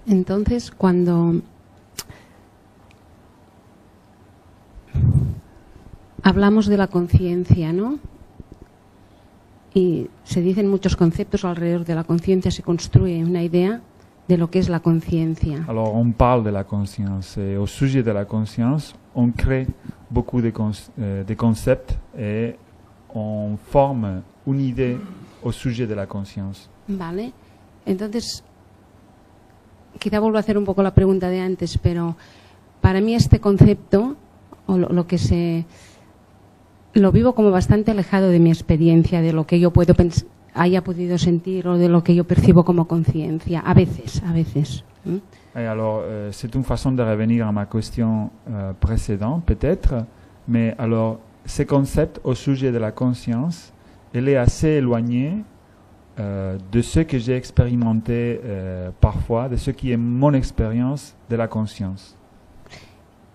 Entonces, cuando hablamos de la conciencia, ¿no? Y se dicen muchos conceptos alrededor de la conciencia, se construye una idea de lo que es la conciencia. Alors on parle de la conscience et au sujet de la conscience, on crée beaucoup de concepts et on forme une idée au sujet de la conscience. Vale. Entonces, quizá vuelvo a hacer un poco la pregunta de antes, pero para mí este concepto, o lo que lo vivo como bastante alejado de mi experiencia, de lo que yo haya podido sentir o de lo que yo percibo como conciencia, a veces. Et alors, c'est une façon de revenir à ma question précédente, peut-être, mais alors, ce concept au sujet de la conscience, elle est assez éloignée de ce que j'ai expérimenté parfois, de ce qui est mon expérience de la conscience.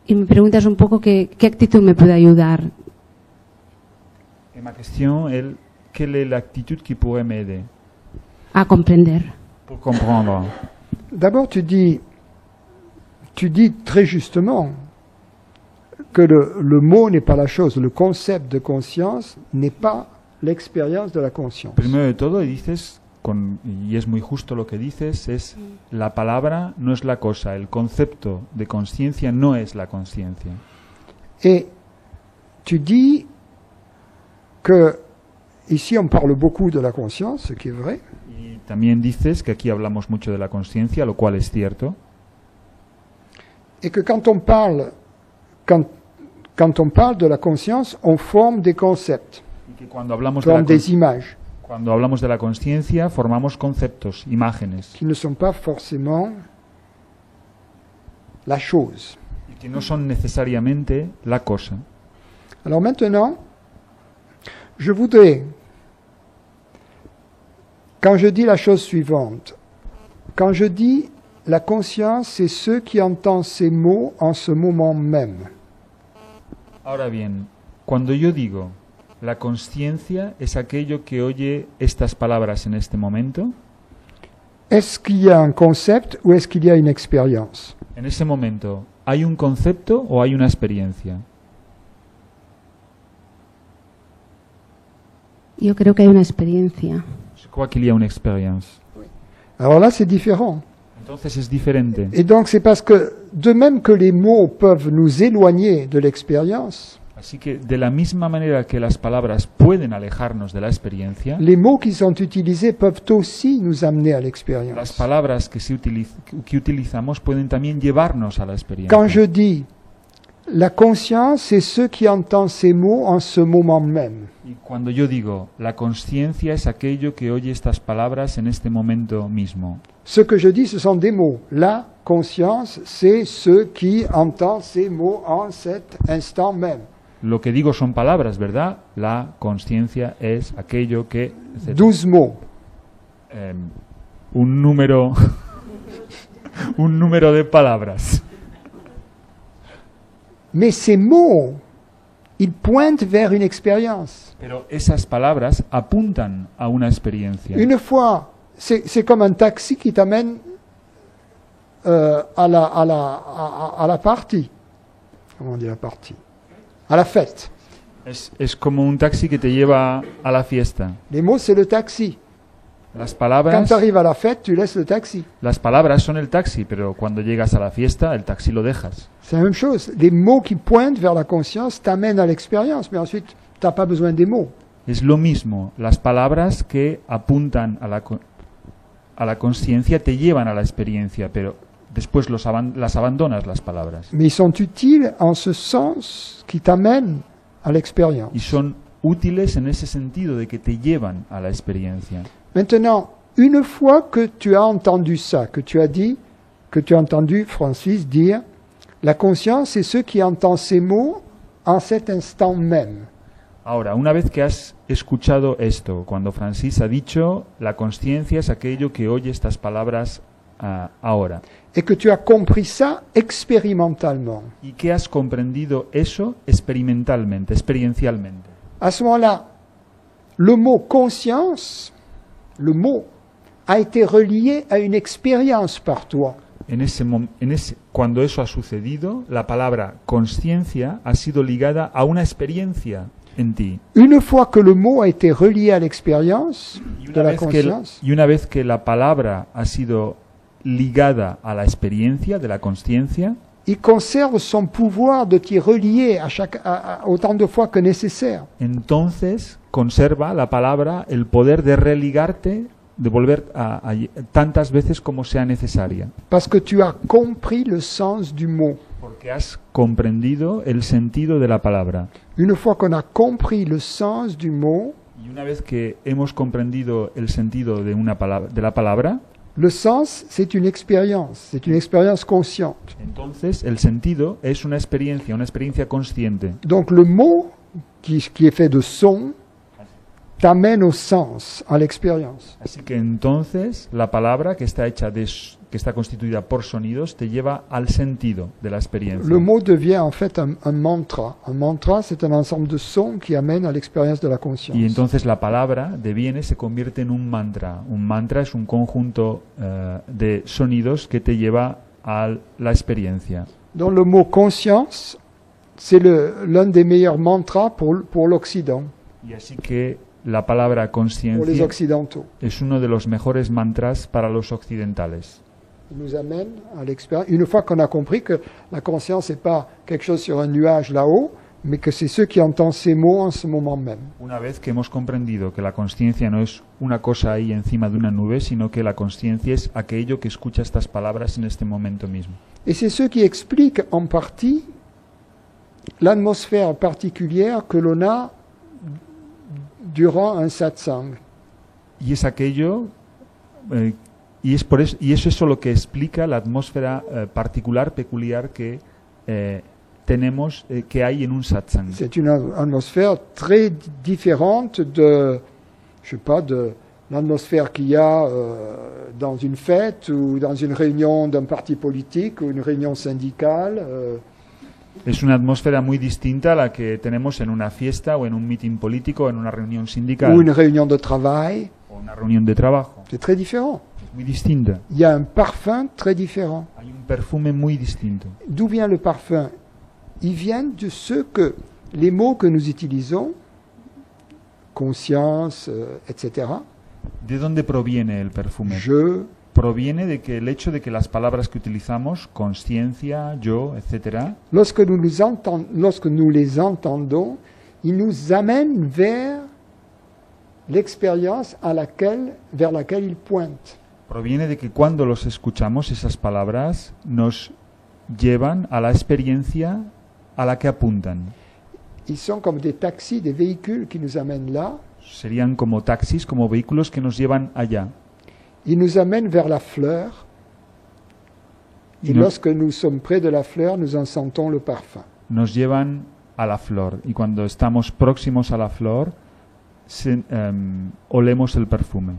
Y me preguntas un poco qué actitud me puede ayudar. Et ma question est, quelle est l'attitude qui pourrait m'aider A comprender. pour comprendre? D'abord, tu dis très justement que le mot n'est pas la chose, le concept de conscience n'est pas l'expérience de la conscience. Primero de todo, dices, y es muy justo lo que dices, es la palabra no es la cosa, el concepto de conciencia no es la conciencia. Et tu dis que ici on parle beaucoup de la conscience, ce qui est vrai. Y también dices que aquí hablamos mucho de la conciencia, lo cual es cierto. Et que quand on parle de la conscience, on forme des concepts, Y que cuando hablamos forme des images, de la conciencia, formamos conceptos, imágenes, qui ne sont pas forcément la chose. y que no son necesariamente la cosa. Alors maintenant, je voudrais, quand je dis la chose suivante, quand je dis la conscience, c'est ceux qui entendent ces mots en ce moment même. Ahora bien, cuando yo digo la conciencia es aquello que oye estas palabras en este momento, Est-ce qu'il y a un concept ou est-ce qu'il y a une expérience? en ese momento, ¿hay un concepto o hay una experiencia? Yo creo que hay una experiencia. Je crois qu'il y a une expérience. Alors là, c'est différent. Entonces es diferente. Et donc c'est parce que, de même que les mots peuvent nous éloigner de l'expérience, Así que de la misma manera que las palabras pueden alejarnos de la experiencia, les mots qui sont utilisés peuvent aussi nous amener à las l'expérience. palabras que utilizamos pueden también llevarnos a la experiencia. Quand je dis la conscience, c'est ceux qui entendent ces mots en ce moment même. Y cuando yo digo la conciencia es aquello que oye estas palabras en este momento mismo. Ce que je dis, ce sont des mots. La conscience, c'est ceux qui entendent ces mots en cet instant même. Lo que digo son palabras, ¿verdad? La conciencia es aquello que... etcétera. 12 mots. Un número... un número de palabras. Mais ces mots, ils pointent vers une expérience. Pero esas palabras apuntan a una experiencia. Une fois, c'est comme un taxi qui t'amène à la partie. Comment on dit la partie? À la fête. Es como un taxi que te lleva a la fiesta. Les mots, c'est le taxi. Las Quand palabras, tu arrives à la fête, tu laisses le taxi. las palabras son el taxi, pero cuando llegas a la fiesta, el taxi lo dejas. C'est la même chose. Les mots qui pointent vers la conscience t'amènent à l'expérience, mais ensuite, tu n'as pas besoin des mots. Es lo mismo. Las palabras que apuntan a la conciencia te llevan a la experiencia, pero después las abandonas las palabras. Mais ils sont utiles en ce sens qui t'amènent à l'expérience. Y son útiles en ese sentido de que te llevan a la experiencia. Maintenant, une fois que tu as entendu ça, que tu as entendu Francis dire, la conscience, c'est ceux qui entendent ces mots en cet instant même. Ahora, una vez que has escuchado esto, cuando Francis ha dicho, la conciencia es aquello que oye estas palabras ahora, Et que tu as compris ça expérimentalement. y que has comprendido eso experimentalmente, experiencialmente. À ce moment-là, le mot conscience, le mot, a été relié à une expérience par toi. cuando eso ha sucedido, la palabra conciencia ha sido ligada a una experiencia en ti. Une fois que le mot a été relié à l'expérience de la conscience, Y una vez que la palabra ha sido ligada a la experiencia de la conciencia, il conserve son pouvoir de t'y relier autant de fois que nécessaire. entonces conserva la palabra el poder de religarte, de volver a tantas veces como sea necesaria. Parce que tu as compris le sens du mot. Porque has comprendido el sentido de la palabra. Une fois qu'on a compris le sens du mot, Y una vez que hemos comprendido el sentido de la palabra, le sens, c'est une expérience consciente. entonces el sentido es una experiencia consciente. Donc le mot qui est fait de son t'amène au sens, à l'expérience. Así que entonces la palabra que está constituida por sonidos te lleva al sentido de la experiencia. Le mot devient en fait un mantra. Un mantra, c'est un ensemble de sons qui amène à l'expérience de la conscience. Y entonces la palabra se convierte en un mantra. Un mantra es un conjunto de sonidos que te lleva a la experiencia. Donc le mot conscience, c'est l'un des meilleurs mantras pour l'Occident, Y así que la palabra pour les conciencia Occidentaux. es uno de los mejores mantras para los occidentales. Il nous amène à l'expérience. Une fois qu'on a compris que la conscience n'est pas quelque chose sur un nuage là-haut, mais que c'est ceux qui entendent ces mots en ce moment même. Una vez que hemos comprendido que la conciencia no es una cosa ahí encima de una nube, sino que la conciencia es aquello que escucha estas palabras en este momento mismo. Et c'est ce qui explique en partie l'atmosphère particulière que l'on a durant un satsang. Y es aquello, y es eso lo que explica la atmósfera particular, peculiar que tenemos, que hay en un satsang. C'est une atmosphère très différente de, je sais pas, de l'atmosphère qu'il y a dans une fête ou dans une réunion d'un parti politique ou une réunion syndicale. Es una atmósfera muy distinta a la que tenemos en una fiesta o en un meeting político o en una reunión sindical Ou une réunion de travail, o una reunión de trabajo. c'est très différent. Es muy distinta. Il y a un parfum très différent. Hay un perfume muy distinto. D'où vient le parfum? Ils viennent de ce que les mots que nous utilisons, conscience, etc., ¿De dónde proviene el perfume? je, Proviene de que el hecho de que las palabras que utilizamos, conciencia, yo, etcétera, lorsque nous les entendons, ils nous amènent vers l'expérience vers laquelle ils pointent. proviene de que cuando los escuchamos, esas palabras nos llevan a la experiencia a la que apuntan. Ils sont comme des taxis, des véhicules qui nous amènent là. Serían como taxis, como vehículos que nos llevan allá. Ils nous amènent vers la fleur. Et Nos- lorsque nous sommes près de la fleur, nous en sentons le parfum. Nos llevan a la flor. Y cuando estamos próximos a la flor, olemos el perfume.